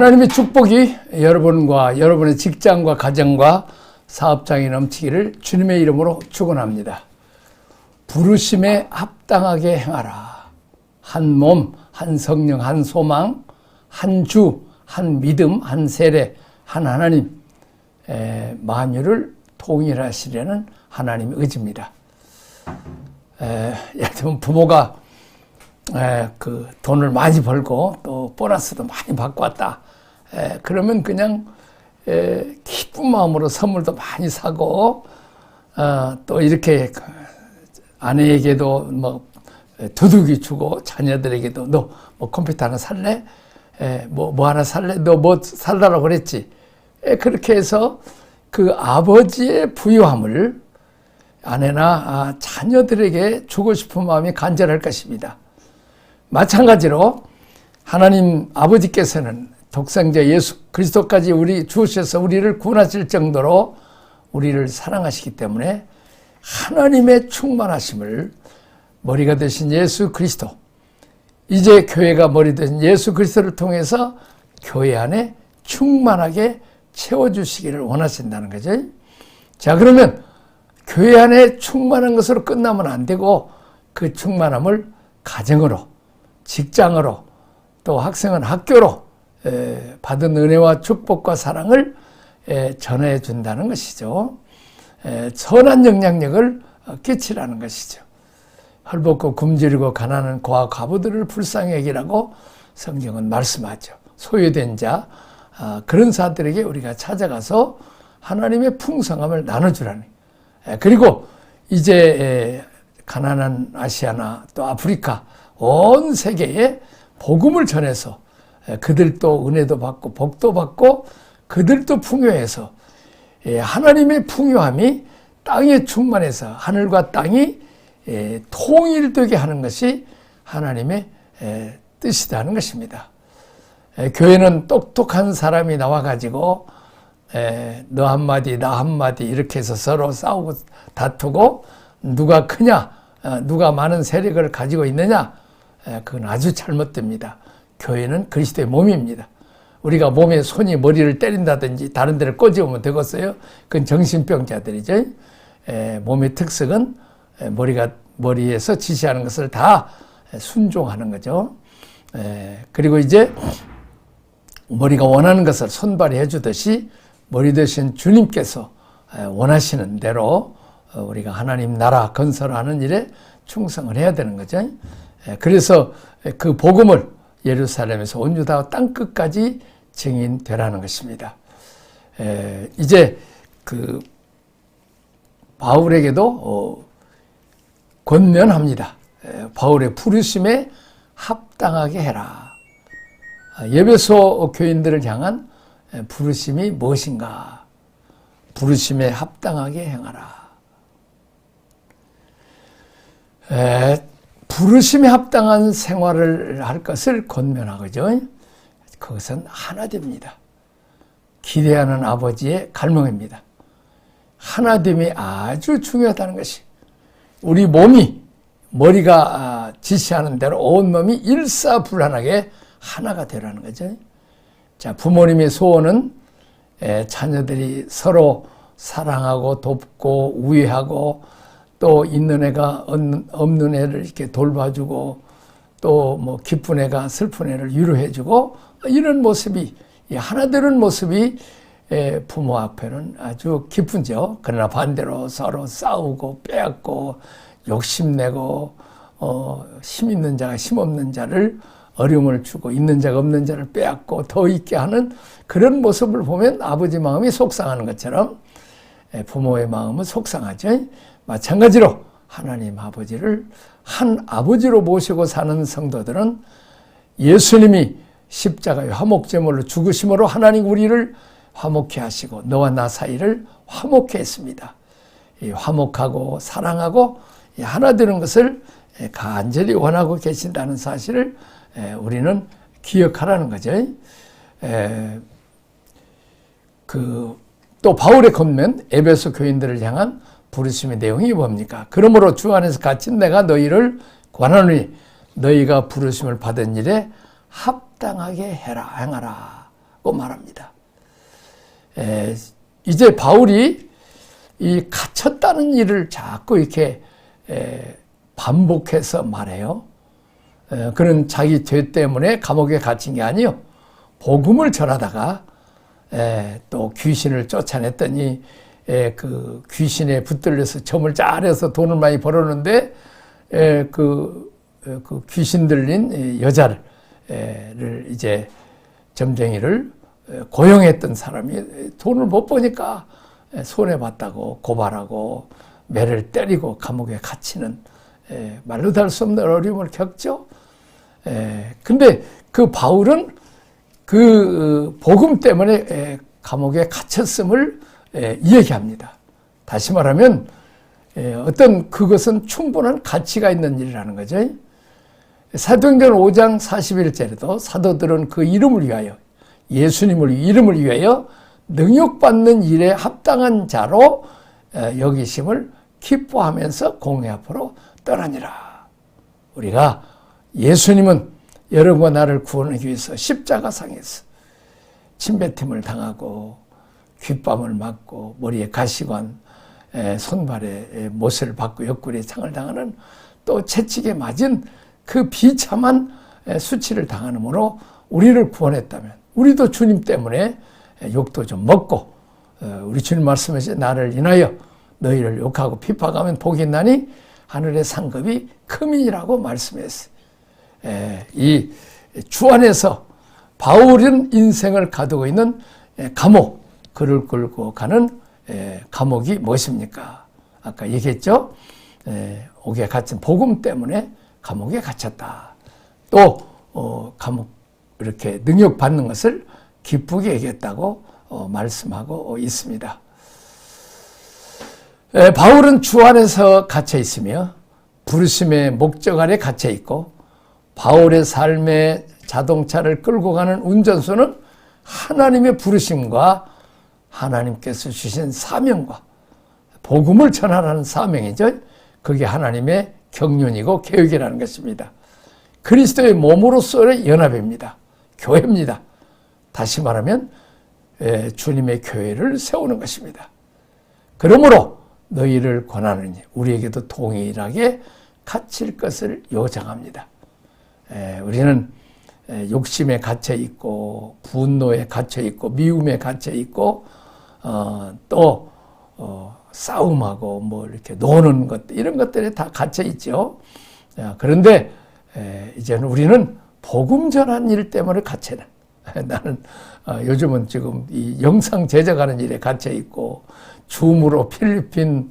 하나님의 축복이 여러분과 여러분의 직장과 가정과 사업장에 넘치기를 주님의 이름으로 축원합니다. 부르심에 합당하게 행하라. 한 몸, 한 성령, 한 소망, 한 주, 한 믿음, 한 세례, 한 하나님, 만유를 통일하시려는 하나님의 의지입니다. 예를 들면 부모가 그 돈을 많이 벌고 또 보너스도 많이 받고 왔다. 그러면 그냥 기쁜 마음으로 선물도 많이 사고 또 이렇게 아내에게도 뭐 두둑이 주고 자녀들에게도 너 뭐 컴퓨터 하나 살래? 뭐 하나 살래? 너 뭐 살라고 그랬지? 그렇게 해서 그 아버지의 부유함을 아내나 자녀들에게 주고 싶은 마음이 간절할 것입니다. 마찬가지로 하나님 아버지께서는 독생자 예수 그리스도까지 주셔서 우리를 구원하실 정도로 우리를 사랑하시기 때문에 하나님의 충만하심을 머리가 되신 예수 그리스도, 이제 교회가 머리 되신 예수 그리스도를 통해서 교회 안에 충만하게 채워주시기를 원하신다는 거죠. 자, 그러면 교회 안에 충만한 것으로 끝나면 안 되고 그 충만함을 가정으로, 직장으로, 또 학생은 학교로 받은 은혜와 축복과 사랑을 전해 준다는 것이죠. 선한 영향력을 끼치라는 것이죠. 헐벗고 굶주리고 가난한 고아 과부들을 불쌍히 여기라고 성경은 말씀하죠. 소유된 자, 그런 사람들에게 우리가 찾아가서 하나님의 풍성함을 나눠주라니. 그리고 이제 가난한 아시아나 또 아프리카 온 세계에 복음을 전해서 그들도 은혜도 받고 복도 받고 그들도 풍요해서 하나님의 풍요함이 땅에 충만해서 하늘과 땅이 통일되게 하는 것이 하나님의 뜻이라는 것입니다. 교회는 똑똑한 사람이 나와가지고 너 한마디 나 한마디 이렇게 해서 서로 싸우고 다투고 누가 크냐 누가 많은 세력을 가지고 있느냐, 그건 아주 잘못됩니다. 교회는 그리스도의 몸입니다. 우리가 몸에 손이 머리를 때린다든지 다른 데를 꼬집으면 되겠어요? 그건 정신병자들이죠. 몸의 특성은 머리에서 지시하는 것을 다 순종하는 거죠. 그리고 이제 머리가 원하는 것을 손발이 해주듯이 머리 되신 주님께서 원하시는 대로 우리가 하나님 나라 건설하는 일에 충성을 해야 되는 거죠. 그래서 그 복음을 예루살렘에서 온 유다 땅끝까지 증인되라는 것입니다. 이제 그 바울에게도 권면합니다. 바울의 부르심에 합당하게 해라. 에베소 교인들을 향한 부르심이 무엇인가? 부르심에 합당하게 행하라. 부르심에 합당한 생활을 할 것을 권면하거죠. 그것은 하나됨입니다. 기대하는 아버지의 갈망입니다. 하나됨이 아주 중요하다는 것이, 우리 몸이 머리가 지시하는 대로 온몸이 일사불란하게 하나가 되라는 거죠. 자, 부모님의 소원은 자녀들이 서로 사랑하고 돕고 우애하고 또 있는 애가 없는 애를 이렇게 돌봐주고 또 뭐 기쁜 애가 슬픈 애를 위로해주고 이런 모습이, 하나 되는 모습이 부모 앞에는 아주 기쁘죠. 그러나 반대로 서로 싸우고 빼앗고 욕심내고 힘 있는 자가 힘 없는 자를 어려움을 주고 있는 자가 없는 자를 빼앗고 더 있게 하는 그런 모습을 보면 아버지 마음이 속상하는 것처럼 부모의 마음은 속상하죠. 마찬가지로 하나님 아버지를 한 아버지로 모시고 사는 성도들은 예수님이 십자가의 화목제물로 죽으심으로 하나님 우리를 화목케 하시고 너와 나 사이를 화목케 했습니다. 이 화목하고 사랑하고 하나 되는 것을 간절히 원하고 계신다는 사실을 우리는 기억하라는 거죠. 또 바울의 권면, 에베소 교인들을 향한 부르심의 내용이 뭡니까? 그러므로 주 안에서 갇힌 내가 너희를 권하노니 너희가 부르심을 받은 일에 합당하게 행하라. 말합니다. 이제 바울이 이 갇혔다는 일을 자꾸 이렇게 반복해서 말해요. 그는 자기 죄 때문에 감옥에 갇힌 게 아니요, 복음을 전하다가 또 귀신을 쫓아냈더니 그 귀신에 붙들려서 점을 잘해서 돈을 많이 벌었는데 그 귀신 들린 여자를 이제 점쟁이를 고용했던 사람이 돈을 못 버니까 손해봤다고 고발하고 매를 때리고 감옥에 갇히는 말로도 할 수 없는 어려움을 겪죠. 근데 그 바울은 그 복음 때문에 감옥에 갇혔음을 이야기합니다. 다시 말하면 어떤 그것은 충분한 가치가 있는 일이라는 거죠. 사도행전 5장 41절에도 사도들은 그 이름을 위하여, 예수님을 이름을 위하여 능욕받는 일에 합당한 자로 여기심을 기뻐하면서 공회 앞으로 떠나니라. 우리가 예수님은 여러분과 나를 구원하기 위해서 십자가상에서 침뱉음을 당하고 귓밤을 맞고 머리에 가시관, 손발에 못을 받고 옆구리에 창을 당하는, 또 채찍에 맞은 그 비참한 수치를 당하므로 우리를 구원했다면 우리도 주님 때문에 욕도 좀 먹고, 우리 주님 말씀하신 나를 인하여 너희를 욕하고 핍박하면 복이 있나니 하늘의 상급이 크민이라고 말씀했어요. 이 주 안에서 바울은 인생을 가두고 있는 감옥, 그를 끌고 가는 감옥이 무엇입니까? 아까 얘기했죠? 옥에 갇힌 복음 때문에 감옥에 갇혔다. 또 감옥 이렇게 능욕받는 것을 기쁘게 여겼다고 말씀하고 있습니다. 바울은 주 안에서 갇혀 있으며 부르심의 목적 아래 갇혀 있고, 바울의 삶의 자동차를 끌고 가는 운전수는 하나님의 부르심과 하나님께서 주신 사명과 복음을 전하라는 사명이죠. 그게 하나님의 경륜이고 계획이라는 것입니다. 그리스도의 몸으로서의 연합입니다. 교회입니다. 다시 말하면 주님의 교회를 세우는 것입니다. 그러므로 너희를 권하느니 우리에게도 동일하게 갇힐 것을 요청합니다. 우리는 욕심에 갇혀 있고, 분노에 갇혀 있고, 미움에 갇혀 있고, 또 싸움하고 뭐 이렇게 노는 것, 이런 것들에 다 갇혀 있죠. 그런데 이제는 우리는 복음 전한 일 때문에 갇혀는, 나는 요즘은 지금 이 영상 제작하는 일에 갇혀 있고, 줌으로 필리핀,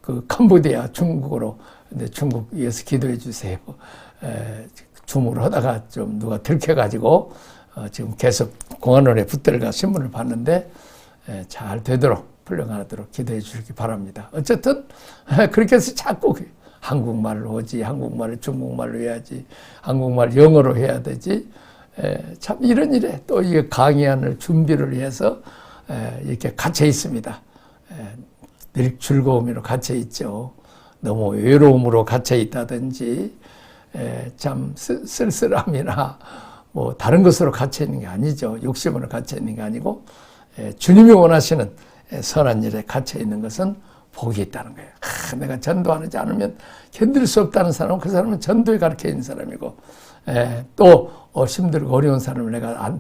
그 캄보디아, 중국으로, 근데 중국에서 기도해 주세요. 줌으로 하다가 좀 누가 들켜가지고 지금 계속 공안원에 붙들어가 신문을 봤는데 잘 되도록 풀려가도록 기도해 주시기 바랍니다. 어쨌든 그렇게 해서 자꾸 한국말로 하지, 한국말을 중국말로 해야지, 한국말 영어로 해야 되지, 참 이런 일에 또 이게 강의안을 준비를 해서 이렇게 갇혀 있습니다. 늘 즐거움으로 갇혀 있죠. 너무 외로움으로 갇혀 있다든지, 참 쓸쓸함이나 뭐 다른 것으로 갇혀 있는 게 아니죠. 욕심으로 갇혀 있는 게 아니고, 주님이 원하시는 선한 일에 갇혀 있는 것은 복이 있다는 거예요. 내가 전도하지 않으면 견딜 수 없다는 사람은 그 사람은 전도에 가르쳐 있는 사람이고, 또 힘들고 어려운 사람을 내가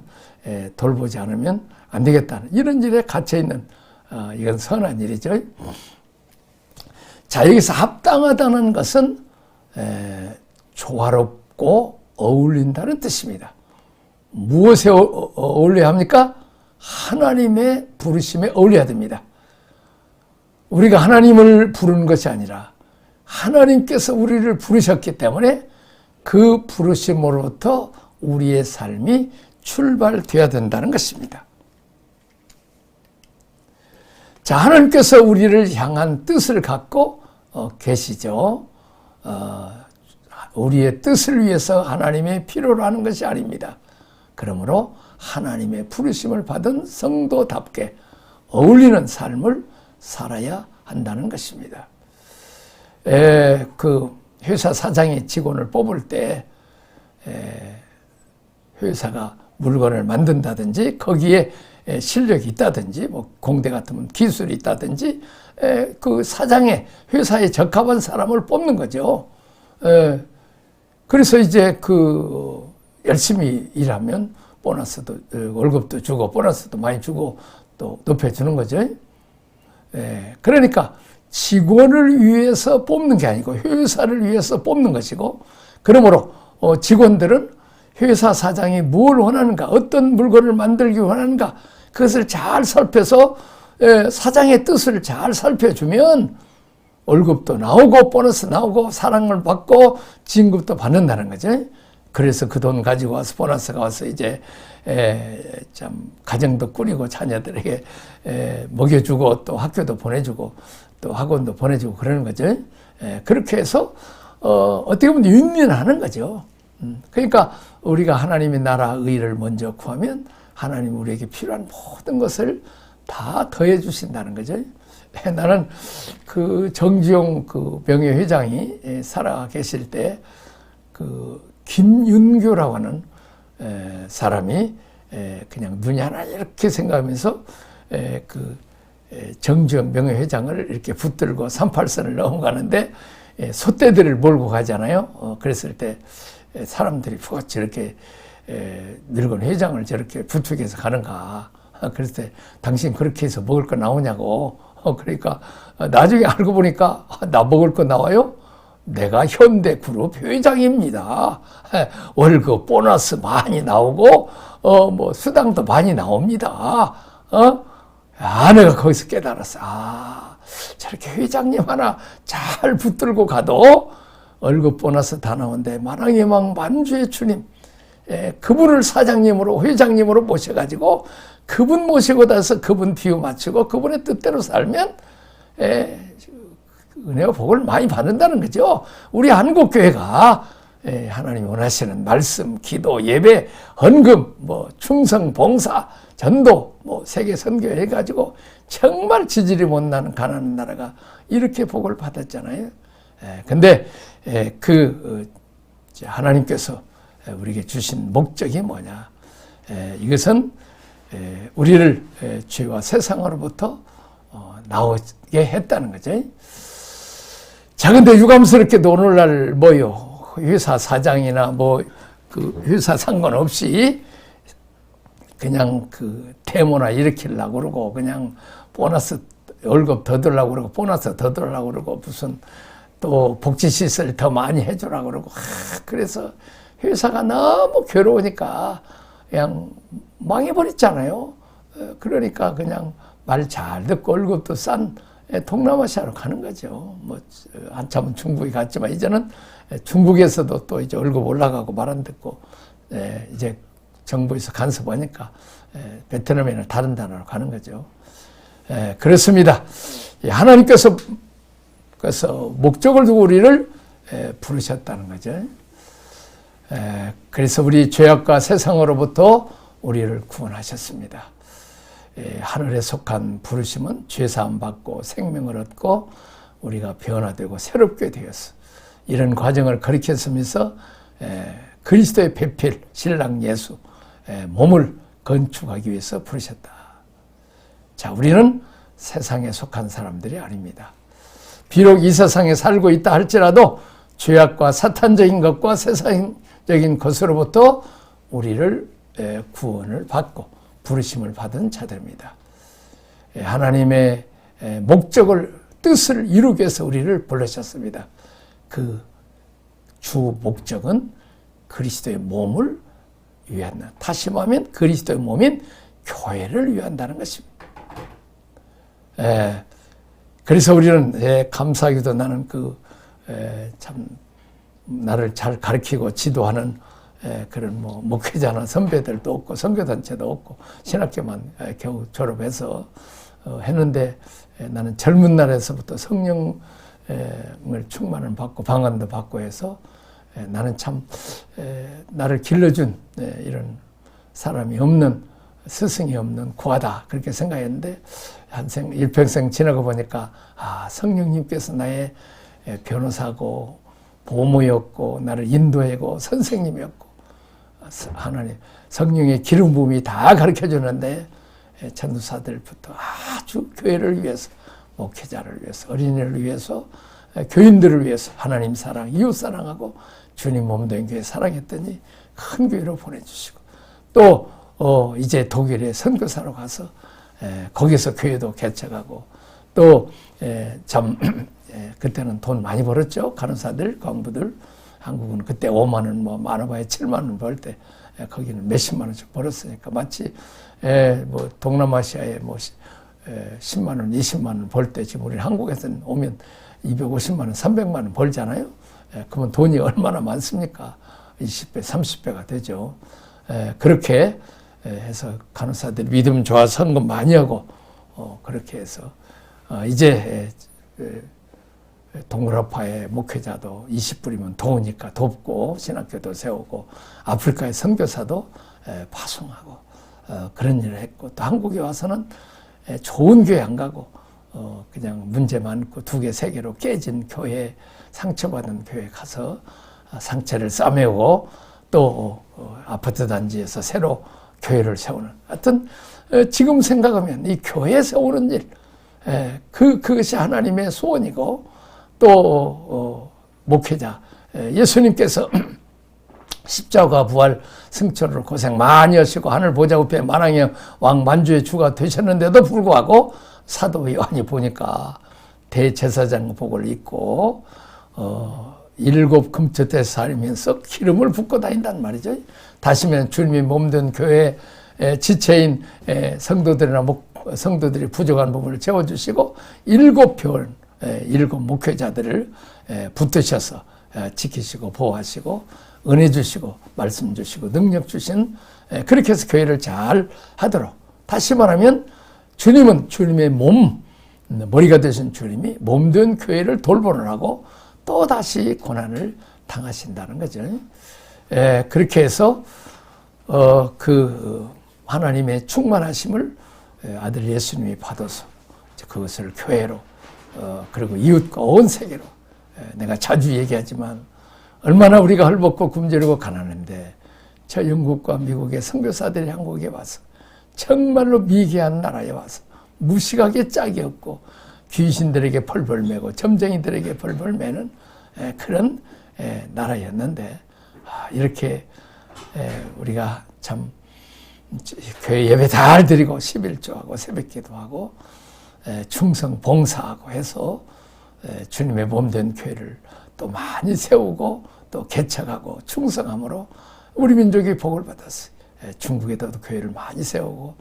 돌보지 않으면 안 되겠다는 이런 일에 갇혀 있는, 이건 선한 일이죠. 자, 여기서 합당하다는 것은 조화롭고 어울린다는 뜻입니다. 무엇에 어울려야 합니까? 하나님의 부르심에 어울려야 됩니다. 우리가 하나님을 부르는 것이 아니라 하나님께서 우리를 부르셨기 때문에 그 부르심으로부터 우리의 삶이 출발되어야 된다는 것입니다. 자, 하나님께서 우리를 향한 뜻을 갖고 계시죠. 우리의 뜻을 위해서 하나님의 필요로 하는 것이 아닙니다. 그러므로 하나님의 부르심을 받은 성도답게 어울리는 삶을 살아야 한다는 것입니다. 그 회사 사장이 직원을 뽑을 때 회사가 물건을 만든다든지 거기에 실력이 있다든지 뭐 공대 같으면 기술이 있다든지 그 사장의 회사에 적합한 사람을 뽑는 거죠. 그래서 이제 그 열심히 일하면 보너스도 월급도 주고 보너스도 많이 주고 또 높여주는 거죠. 그러니까 직원을 위해서 뽑는 게 아니고 회사를 위해서 뽑는 것이고, 그러므로 직원들은 회사 사장이 뭘 원하는가, 어떤 물건을 만들기 원하는가, 그것을 잘 살펴서 사장의 뜻을 잘 살펴주면 월급도 나오고 보너스 나오고 사랑을 받고 진급도 받는다는 거죠. 그래서 그 돈 가지고 와서 보너스가 와서 이제 참 가정도 꾸리고 자녀들에게 먹여주고 또 학교도 보내주고 또 학원도 보내주고 그러는 거죠. 그렇게 해서 어떻게 보면 윈윈하는 거죠. 그러니까 우리가 하나님의 나라 의를 먼저 구하면 하나님 우리에게 필요한 모든 것을 다 더해 주신다는 거죠. 나는 그 정지용 그 명예회장이 살아 계실 때 그 김윤교라고 하는 사람이 그냥 눈이 하나 이렇게 생각하면서 그 정지용 명예회장을 이렇게 붙들고 38선을 넘어가는데 소떼들을 몰고 가잖아요. 그랬을 때 사람들이 저렇게 늙은 회장을 저렇게 부축해서 가는가. 그랬을 때 당신 그렇게 해서 먹을 거 나오냐고. 그러니까 나중에 알고 보니까 나 먹을 거 나와요? 내가 현대그룹 회장입니다. 월급 보너스 많이 나오고 뭐 수당도 많이 나옵니다. 내가 거기서 깨달았어. 저렇게 회장님 하나 잘 붙들고 가도 월급 보너스 다 나오는데 만왕의 왕 만주의 주님, 그분을 사장님으로 회장님으로 모셔가지고 그분 모시고 다서 그분 비유 맞추고 그분의 뜻대로 살면 은혜와 복을 많이 받는다는 거죠. 우리 한국교회가 하나님이 원하시는 말씀, 기도, 예배, 헌금, 뭐 충성, 봉사, 전도, 뭐 세계 선교 해가지고 정말 지질이 못나는 가난한 나라가 이렇게 복을 받았잖아요. 근데 하나님께서 우리에게 주신 목적이 뭐냐? 이것은 우리를 죄와 세상으로부터 나오게 했다는 거죠. 자, 근데 유감스럽게도 오늘날 회사 사장이나 그 회사 상관없이 그냥 그 데모나 일으키려고 그러고 그냥 보너스 월급 더 들라고 그러고 보너스 더 들라고 그러고 무슨 또 복지시설 더 많이 해주라고 그러고 그래서 회사가 너무 괴로우니까 그냥 망해버렸잖아요. 그러니까 그냥 말 잘 듣고 월급도 싼 동남아시아로 가는 거죠. 뭐 한참은 중국에 갔지만 이제는 중국에서도 또 이제 월급 올라가고 말 안 듣고 이제 정부에서 간섭하니까 베트남이나 다른 나라로 가는 거죠. 그렇습니다. 하나님께서 그래서 목적을 두고 우리를 부르셨다는 거죠. 그래서 우리 죄악과 세상으로부터 우리를 구원하셨습니다. 하늘에 속한 부르심은 죄사함 받고 생명을 얻고 우리가 변화되고 새롭게 되었어. 이런 과정을 가리켰으면서 그리스도의 배필 신랑 예수 몸을 건축하기 위해서 부르셨다. 자, 우리는 세상에 속한 사람들이 아닙니다. 비록 이 세상에 살고 있다 할지라도 죄악과 사탄적인 것과 세상적인 것으로부터 우리를 구원을 받고 부르심을 받은 자들입니다. 하나님의 목적을 뜻을 이루기 위해서 우리를 불러셨습니다. 그 주 목적은 그리스도의 몸을 위한다. 다시 말하면 그리스도의 몸인 교회를 위한다는 것입니다. 그래서 우리는 감사하게도 나는 참 나를 잘 가르치고 지도하는 그런 목회자나 선배들도 없고 선교단체도 없고 신학교만 겨우 졸업해서 했는데 나는 젊은 날에서부터 성령을 충만을 받고 방언도 받고 해서 나는 참 나를 길러준 이런 사람이 없는 스승이 없는 고하다 그렇게 생각했는데 일평생 지나고 보니까 성령님께서 나의 변호사고 보모였고 나를 인도하고 선생님이었고 하나님 성령의 기름 부음이 다 가르쳐 주는데 전도사들부터 아주 교회를 위해서, 목회자를 위해서, 어린이를 위해서, 교인들을 위해서 하나님 사랑, 이웃 사랑하고 주님 몸된 교회 사랑했더니 큰 교회로 보내주시고, 또 이제 독일에 선교사로 가서 거기서 교회도 개척하고, 또 그때는 돈 많이 벌었죠. 간호사들, 간부들. 한국은 그때 5만 원, 뭐 많아봐야 7만 원 벌 때 거기는 몇십만 원씩 벌었으니까 마치 뭐 동남아시아에 뭐 10만 원, 20만 원 벌 때 지금 우리 한국에서는 오면 250만 원, 300만 원 벌잖아요. 그러면 돈이 얼마나 많습니까? 20배, 30배가 되죠. 그렇게 해서 간호사들 믿음 좋아 선거 많이 하고 그렇게 해서 이제 동그라파의 목회자도 20불이면 더우니까 돕고 신학교도 세우고 아프리카의 선교사도 파송하고 그런 일을 했고, 또 한국에 와서는 좋은 교회 안 가고 그냥 문제 많고 2개, 3개로 깨진 교회, 상처받은 교회 가서 상처를 싸매고 또 아파트 단지에서 새로 교회를 세우는, 하여튼 지금 생각하면 이 교회 세우는 일, 그것이 하나님의 소원이고, 또 목회자 예수님께서 십자가 부활 승천으로 고생 많이 하시고 하늘 보좌 우편에 만왕의 왕 만주의 주가 되셨는데도 불구하고 사도 요한이 보니까 대제사장 복을 입고 7 금초대 살면서 기름을 붓고 다닌단 말이죠. 다시면 주님이 몸된 교회 지체인 성도들이나 성도들이 부족한 부분을 채워주시고 7 목회자들을 붙드셔서 지키시고 보호하시고 은혜 주시고 말씀 주시고 능력 주신, 그렇게 해서 교회를 잘 하도록, 다시 말하면 주님은 주님의 머리가 되신 주님이 몸된 교회를 돌보느라고 또 다시 고난을 당하신다는 거죠. 그렇게 해서 그 하나님의 충만하심을 아들 예수님이 받아서 그것을 교회로 그리고 이웃과 온 세계로, 내가 자주 얘기하지만 얼마나 우리가 헐벗고 굶주리고 가난한데 저 영국과 미국의 선교사들이 한국에 와서 정말로 미개한 나라에 와서 무식하게 짝이 없고 귀신들에게 벌벌 매고 점쟁이들에게 벌벌 매는 그런 나라였는데, 이렇게 우리가 참 교회 예배 잘 드리고 11조하고 새벽기도하고 충성 봉사하고 해서 주님의 몸된 교회를 또 많이 세우고 또 개척하고 충성함으로 우리 민족이 복을 받았어요. 중국에도 교회를 많이 세우고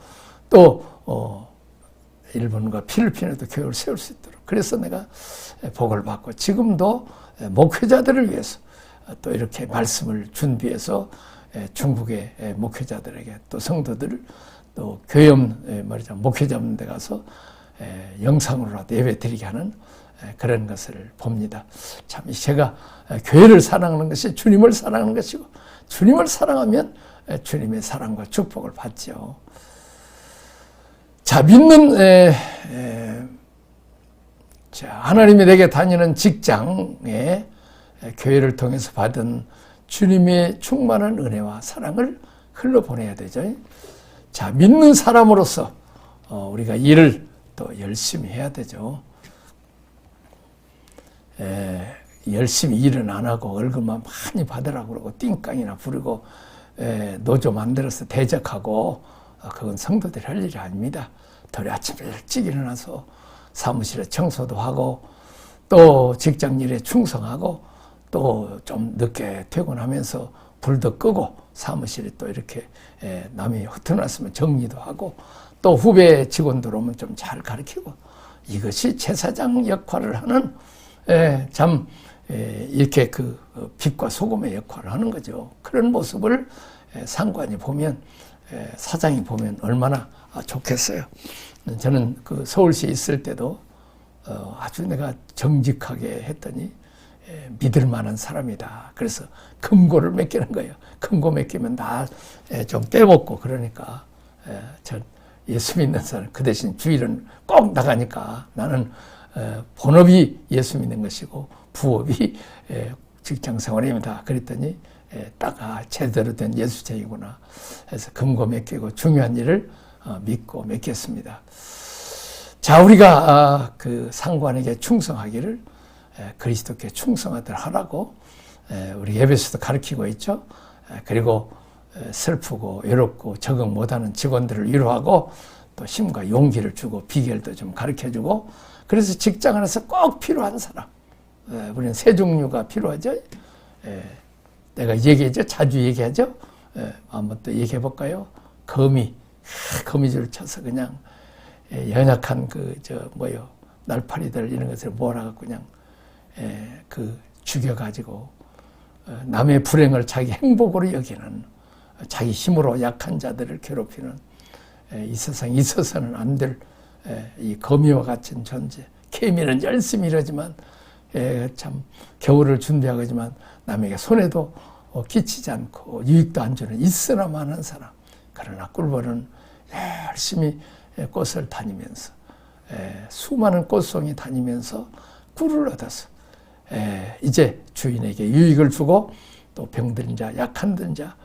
또 일본과 필리핀에도 교회를 세울 수 있도록, 그래서 내가 복을 받고 지금도 목회자들을 위해서 또 이렇게 말씀을 준비해서 중국의 목회자들에게 또 성도들을 또 교회염 말이죠, 목회자분 데 가서 영상으로라도 예배 드리게 하는 그런 것을 봅니다. 참 제가 교회를 사랑하는 것이 주님을 사랑하는 것이고, 주님을 사랑하면 주님의 사랑과 축복을 받죠. 자, 믿는 하나님이 내게 다니는 직장에 교회를 통해서 받은 주님의 충만한 은혜와 사랑을 흘러보내야 되죠. 자, 믿는 사람으로서 우리가 일을 또 열심히 해야 되죠. 열심히 일은 안 하고 월급만 많이 받으라고 그러고 띵깡이나 부르고 노조 만들어서 대적하고, 그건 성도들이 할 일이 아닙니다. 더 아침에 일찍 일어나서 사무실에 청소도 하고 또 직장 일에 충성하고 또 좀 늦게 퇴근하면서 불도 끄고 사무실에 또 이렇게 남이 허투났으면 정리도 하고 또 후배 직원들 오면 좀 잘 가르치고, 이것이 제사장 역할을 하는 참 이렇게 그 빛과 소금의 역할을 하는 거죠. 그런 모습을 상관이 보면, 사장이 보면 얼마나 좋겠어요. 저는 그 서울시에 있을 때도 아주 내가 정직하게 했더니 믿을 만한 사람이다. 그래서 금고를 맡기는 거예요. 금고 맡기면 다 좀 빼먹고 그러니까 전 예수 믿는 사람, 그 대신 주일은 꼭 나가니까 나는 본업이 예수 믿는 것이고 부업이 직장 생활입니다. 그랬더니 딱 제대로 된 예수쟁이구나 해서 금고 맡기고 중요한 일을 믿고 맡겼습니다. 자, 우리가 그 상관에게 충성하기를 그리스도께 충성하도록 하라고 우리 예배에서도 가르치고 있죠. 그리고 슬프고 외롭고 적응 못하는 직원들을 위로하고 또 힘과 용기를 주고 비결도 좀 가르쳐주고, 그래서 직장 안에서 꼭 필요한 사람, 우리는 세 종류가 필요하죠. 내가 얘기하죠. 자주 얘기하죠. 한번 또 얘기해 볼까요? 거미줄 쳐서 그냥 연약한 날파리들 이런 것을 몰아갖고 그냥 죽여가지고 남의 불행을 자기 행복으로 여기는, 자기 힘으로 약한 자들을 괴롭히는 이 세상에 있어서는 안 될 이 거미와 같은 존재. 개미는 열심히 일하지만 참 겨울을 준비하지만 남에게 손해도 끼치지 않고 유익도 안 주는 있으나마는 사람. 그러나 꿀벌은 열심히 꽃을 다니면서 수많은 꽃송이 다니면서 꿀을 얻어서 이제 주인에게 유익을 주고 또 병든 자, 약한 자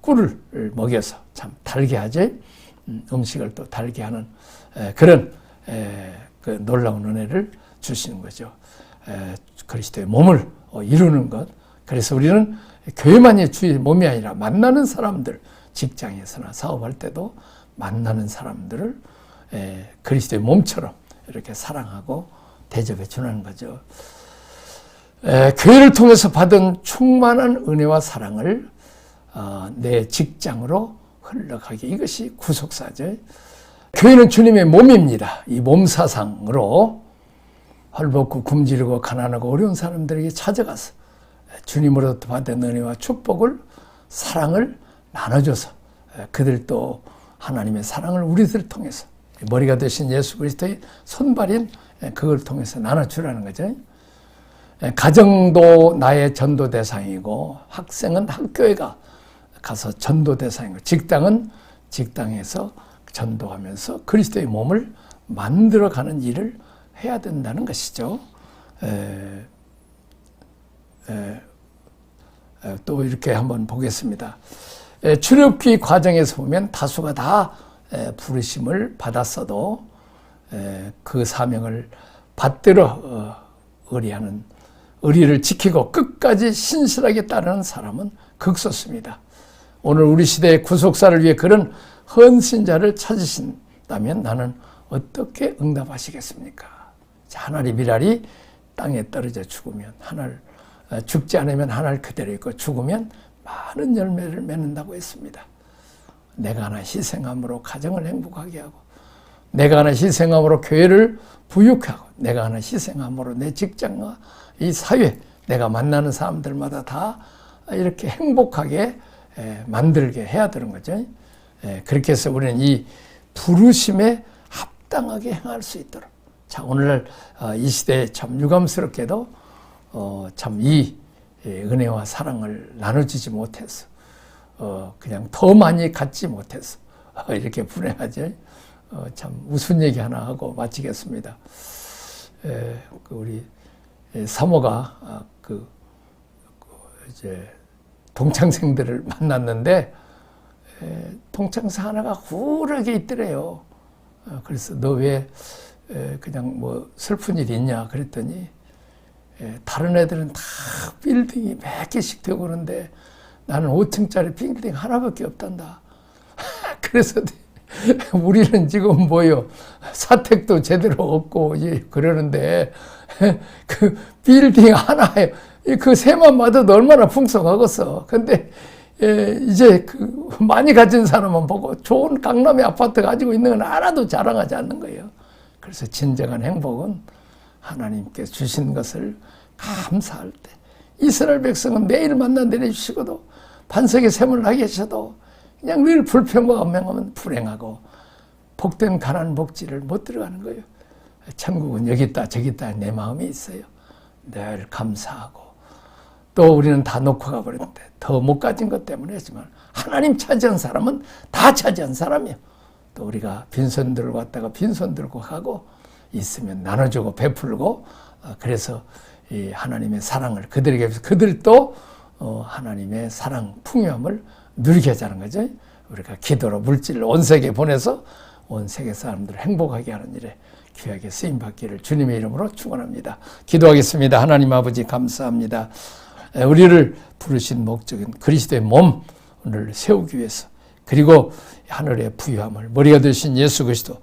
꿀을 먹여서 참 달게 하지, 음식을 또 달게 하는 그런 그 놀라운 은혜를 주시는 거죠. 그리스도의 몸을 이루는 것. 그래서 우리는 교회만이 주의 몸이 아니라 만나는 사람들, 직장에서나 사업할 때도 만나는 사람들을 그리스도의 몸처럼 이렇게 사랑하고 대접해 주는 거죠. 교회를 통해서 받은 충만한 은혜와 사랑을 내 직장으로 흘러가게, 이것이 구속사죠. 교회는 주님의 몸입니다. 이 몸 사상으로 헐벗고 굶주리고 가난하고 어려운 사람들에게 찾아가서 주님으로부터 받은 은혜와 축복을, 사랑을 나눠줘서 그들도 하나님의 사랑을 우리들을 통해서 머리가 되신 예수 그리스도의 손발인 그걸 통해서 나눠주라는 거죠. 가정도 나의 전도 대상이고, 학생은 학교에 가서 전도 대상이고, 직장은 직장에서 전도하면서 그리스도의 몸을 만들어가는 일을 해야 된다는 것이죠. 또 이렇게 한번 보겠습니다. 출애굽기 과정에서 보면 다수가 다 부르심을 받았어도 그 사명을 받들어 의리를 지키고 끝까지 신실하게 따르는 사람은 극소수입니다. 오늘 우리 시대의 구속사를 위해 그런 헌신자를 찾으신다면 나는 어떻게 응답하시겠습니까? 하늘의 미랄이 땅에 떨어져 죽으면 죽지 않으면 하늘 그대로 있고 죽으면 많은 열매를 맺는다고 했습니다. 내가 하나 희생함으로 가정을 행복하게 하고, 내가 하나 희생함으로 교회를 부유하고, 내가 하나 희생함으로 내 직장과 이 사회, 내가 만나는 사람들마다 다 이렇게 행복하게 만들게 해야 되는 거죠. 그렇게 해서 우리는 이 부르심에 합당하게 행할 수 있도록. 자, 오늘날 이 시대에 참 유감스럽게도 참 이 은혜와 사랑을 나눠주지 못해서 그냥 더 많이 갖지 못해서 이렇게 불행하죠. 참 우스운 얘기 하나 하고 마치겠습니다. 우리 사모가 이제 동창생들을 만났는데 동창생 하나가 훌하게 있더래요. 그래서 너 왜 그냥 뭐 슬픈 일 있냐 그랬더니 다른 애들은 다 빌딩이 몇 개씩 되고 그러는데 나는 5층짜리 빌딩 하나밖에 없단다. 그래서 우리는 지금 뭐요, 사택도 제대로 없고 그러는데 그 빌딩 하나에 그 새만 받아도 얼마나 풍성하겠어. 근데 이제 많이 가진 사람만 보고 좋은 강남의 아파트 가지고 있는 건 하나도 자랑하지 않는 거예요. 그래서 진정한 행복은 하나님께 주신 것을 감사할 때, 이스라엘 백성은 매일 만나 내려주시고도 반석에 샘을 나게 하셔도 그냥 늘 불평과 원망하면 불행하고 복된 가난 복지를 못 들어가는 거예요. 천국은 여기 있다 저기 있다 내 마음이 있어요. 늘 감사하고, 또 우리는 다 놓고 가버렸는데 더 못 가진 것 때문에 했지만 하나님 차지한 사람은 다 차지한 사람이에요. 또 우리가 빈손 들고 왔다가 빈손 들고 가고 있으면 나눠주고 베풀고, 그래서 이 하나님의 사랑을 그들에게 해서 그들도 하나님의 사랑, 풍요함을 누리게 하자는 거죠. 우리가 기도로 물질을 온 세계에 보내서 온 세계 사람들을 행복하게 하는 일에 귀하게 쓰임받기를 주님의 이름으로 축원합니다. 기도하겠습니다. 하나님 아버지 감사합니다. 우리를 부르신 목적은 그리스도의 몸을 세우기 위해서, 그리고 하늘의 부유함을, 머리가 되신 예수 그리스도,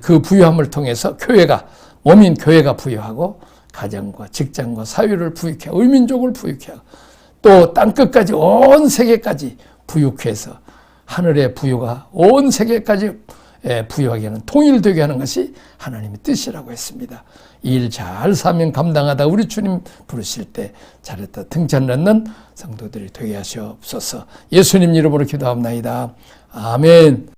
그 부유함을 통해서 교회가, 몸인 교회가 부유하고 가정과 직장과 사회를 부유케 하고 의민족을 부유케 하고 또 땅끝까지 온 세계까지 부유케 해서 하늘의 부유가 온 세계까지 부유하게 하는, 통일되게 하는 것이 하나님의 뜻이라고 했습니다. 이 일 잘 사명 감당하다 우리 주님 부르실 때 잘했다 등잔 넣는 성도들이 되게 하시옵소서. 예수님 이름으로 기도합나이다. 아멘.